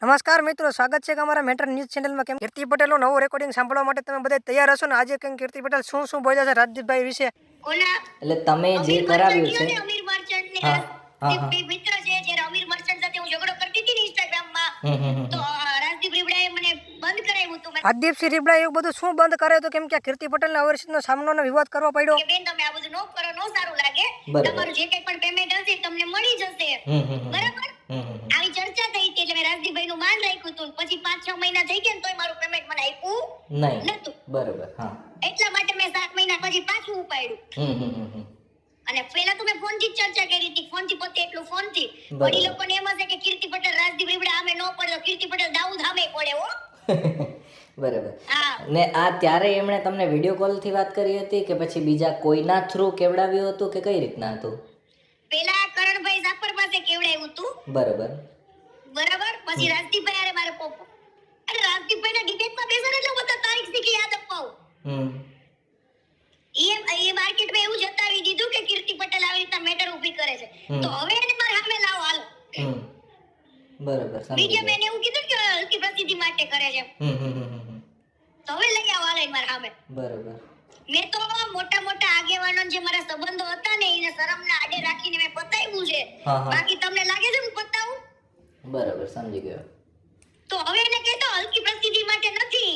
નમસ્કાર મિત્રો, સ્વાગત છે કે અમારા મેટર ન્યૂઝ ચેનલમાં. કેમ કીર્તિ પટેલનું નવું રેકોર્ડિંગ સાંભળવા માટે તમે બધા તૈયાર હશો ને? આજે કેમ કીર્તિ પટેલ શું શું બોલ્યા છે રાજદીપભાઈ વિશે? એટલે તમે જે કરાવ્યું છે અમીર મર્ચન્ટ ને હા હા મિત્ર છે, જ્યારે અમીર મર્ચન્ટ સાથે હું ઝઘડો કરતી હતી ને ઇન્સ્ટાગ્રામમાં, તો રાજદીપ રીબડાએ મને બંધ કરાવ્યું હતું. રાજદીપસિંહ રીબડા એવું બધું શું બંધ કરે તો કેમ કે કીર્તિ પટેલના અવરસિદ્ધનો સામનો વિવાદ કરવો પડ્યો? કે બેન તમે આ બધું નો કરો, નો સારું લાગે. બરાબર. તમારું જે કંઈ પણ પેમેન્ટ હશે તમને મળી જશે. બરાબર? આવી ચર્ચા થઈ હતી એટલે મેં રાજદીપભાઈ નું માન રાખ્યું હતું. પછી 5-6 મહિના થઈ ગયા ને તોય મારું પેમેન્ટ મને આપ્યું નહીં નતું. બરાબર. હા એટલા માટે મેં 7 મહિના પછી પાછું ઉપાડ્યું. અને પહેલા તો મેં ફોનથી જ ચર્ચા કરી હતી, ફોનથી પતે એટલું ફોનથી. બરાબર. વડી લોકોને એમ હશે કે કીર્તિ પટેલ રાજદીપ રીબડા આમે નો પડે તો કીર્તિ પટેલ દાઉદ આમે પડે હો. બરાબર. હા. ને આ ત્યારે એમણે તમને વિડીયો કોલથી વાત કરી હતી કે પછી બીજા કોઈના થ્રુ કેવડાવ્યું હતું કે કઈ રીતના હતું? પેલા કરણભાઈ ઝાપર પાસે કેવડાવ્યું હતું. બરાબર. બરાબર. પછી રાજદીપભાઈ અરે મારે પોપો અરે રાજદીપભાઈના ડિબેટમાં બેસો એટલે હું બધા તારીખ શીખી યાદ અપાવું. એ માર્કેટમાં એવું જતાવી દીધું કે કીર્તિ પટેલ આવી રીતના મેટર ઊભી કરે છે. તો હવે એને મારે સામે લાવો હાલો. બરાબર. સમજી બીજા ગયો. મેં એવું કીધું કે હલકી પ્રસિદ્ધિ માટે કરે છે. તો હવે લઈ આવો હાલો મારા સામે. બરાબર. મેં તો મોટા મોટા આગેવાનો જે મારા સંબંધો હતા ને એને શરમના આડે રાખીને મેં પતાવ્યું છે. હા, હા. બાકી તમને લાગે છે હું પતાવું? બરાબર. સમજી ગયો. તો હવે એને કહેતો હલકી પ્રસિદ્ધિ માટે નથી.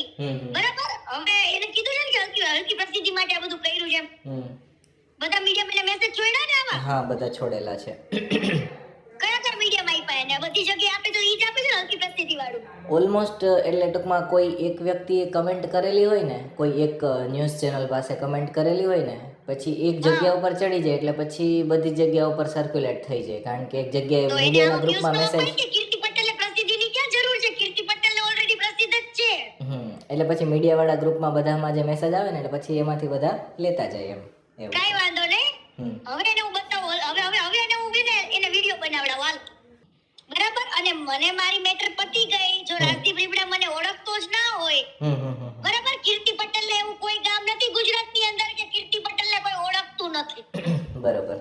બરાબર. હવે એને કીધું છે ને કે હલકી પ્રસિદ્ધિ માટે આ બધું કર્યું છે. બધા મીડિયા મને મેસેજ છોડ્યા ને આમાં. હા, બધા છોડેલા છે. કયા કયા મીડિયામાં આપ્યા એને? બધી જગ્યાએ આપે તો ઈ જ આપે છે ને હલકી પ્રસિદ્ધિ વાળું. ઓલમોસ્ટ એટલે ટૂંકમાં કોઈ એક વ્યક્તિએ કમેન્ટ કરેલી હોય ને, કોઈ એક ન્યૂઝ ચેનલ પાસે કમેન્ટ કરેલી હોય ને, પછી એક જગ્યા ઉપર ચડી જાય એટલે પછી બધી જગ્યા ઉપર સર્ક્યુલેટ થઈ જાય. કારણ કે એક જગ્યાએ તો એને મીડિયાના આવું ગ્રુપમાં ન્યૂઝ ન મેસેજ હોય કે કીર્તિ પટેલને પ્રસિદ્ધિની ક્યાં જરૂર છે? કીર્તિ પટેલને ઓલરેડી પ્રસિદ્ધ જ છે. એટલે પછી મીડિયાવાળા ગ્રુપમાં બધામાં જે મેસેજ આવે ને એટલે પછી એમાંથી બધા લેતા જાય એમ એવું. કાઈ વાંધો નહીં. હવે એને હું બતાવું. હવે એને હું એને વિડિયો બનાવડાવું હાલ. બરાબર. અને મને મારી મેટર પતી ગઈ. જો રાજદીપ રીબડા મને ઓળખતો જ ના હોય, બરાબર, કીર્તિ પટેલને એવું કોઈ ગામ નથી ગુજરાતની અંદર કે કીર્તિ પટેલને કોઈ ઓળખતું નથી. બરાબર.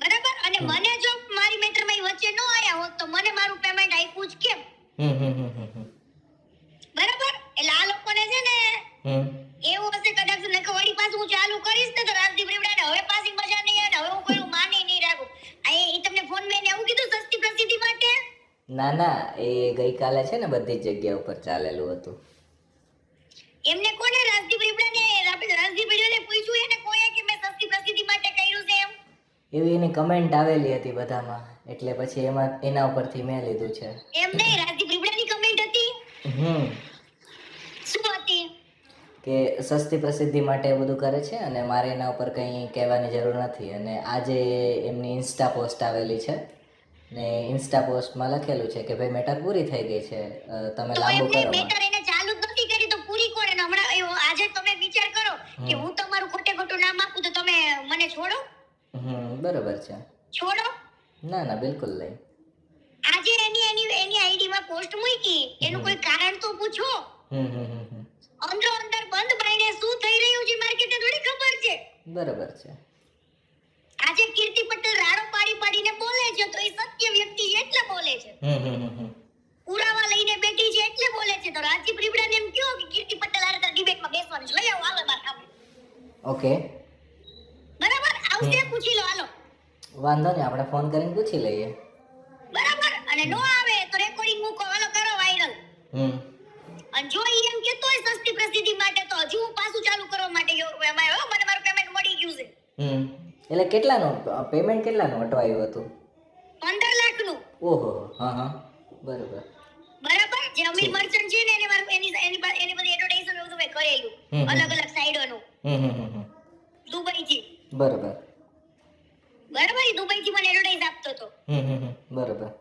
બરાબર. અને મને જો મારી મેટરમાં ઈ વચ્ચે ન આયા હોત તો મને મારું પેમેન્ટ આપ્યું જ કેમ? બરાબર. એટલે આ લોકોને છે ને એવું હશે કદાચ ને કે વળી પાછું હું ચાલુ કરીશ ને તો રાજદીપ રીબડાને હવે પાછી મજા નહીં આવે ને હવે હું કોઈનું માની નહીં રાખું. આ એ તમને ફોન મેં એવું કીધું સસ્તી પ્રસિદ્ધિ માટે. ના ના, એ ગઈકાલે છે ને બધી જ જગ્યા ઉપર ચાલેલું હતું. એમને કોને રાજદીપ રીબડાને રાજદીપ રીબડાને પૂછ્યું એને કોઈએ કે મેં સસ્તી પ્રસિદ્ધિ માટે કર્યું છે એમ? એવી એની કમેન્ટ આવેલી હતી બધામાં એટલે પછી એના ઉપરથી મેં લીધું છે. એમ નહીં, રાજદીપ રીબડાની કમેન્ટ હતી. શું હતી? કે સસ્તી પ્રસિદ્ધિ માટે એ બધું કરે છે અને મારે એના ઉપર કંઈ કહેવાની જરૂર નથી. અને આજે એમની ઇન્સ્ટા પોસ્ટ આવેલી છે ને ઇન્સ્ટા પોસ્ટમાં લખેલું છે કે ભાઈ મેટર પૂરી થઈ ગઈ છે, તમે તો લાંબુ એમને કરો. મેટર એને ચાલુ જ નથી કરી તો પૂરી કોણે? ને હમણાં આજે તમે વિચાર કરો કે હું તમારું ખોટે ખોટું નામ આપું તો તમે મને છોડો? બરાબર છે. છોડો? ના ના, બિલકુલ નહીં. આજે એની આઈડીમાં પોસ્ટ મૂકી એનું કોઈ કારણ તો પૂછો. અંદરો અંદર બંધ બાઈને શું થઈ રહ્યું છે માર્કેટને થોડી ખબર છે. બરાબર છે. આજે કીર્તિ પટેલ રાડો પાડીને બોલે છે તો એ સત્ય વ્યક્તિ છે એટલે બોલે છે. પુરાવા લઈને બેઠી છે એટલે બોલે છે. તો રાજદીપ રીબડાને એમ કહો કે કીર્તિ પટેલ આ રીતે ડિબેટમાં બેસવાનું છે, લઈ આવો હાલો મારા સામે. ઓકે, બરાબર. આવશે પૂછી લો હાલો. વાંધો નહીં, આપણે ફોન કરીને પૂછી લઈએ. બરાબર. અને નો આવે તો રેકોર્ડિંગ મૂકો, હાલો કરો વાયરલ. અને જો ઈ એમ કહેતો હોય સસ્તી પ્રસિદ્ધિ માટે તો હજી હું પાછું ચાલુ કરવા માટે ગયો મને મારું પેમેન્ટ મળી ગયું છે. એટલે કેટલાનું પેમેન્ટ કેટલાનું અટવાયું હતું? 15 લાખનું. ઓહો. હા હા, બરાબર. બરાબર. જે અમીર મર્ચન્ટ છે ને એની બધી એડવર્ટાઇઝમેન્ટ એવું મેં કરેલું અલગ અલગ સાઈડોનું દુબઈથી. બરાબર. બરાબર. એ દુબઈથી મને એડવર્ટાઇઝ આપતો હતો. બરાબર.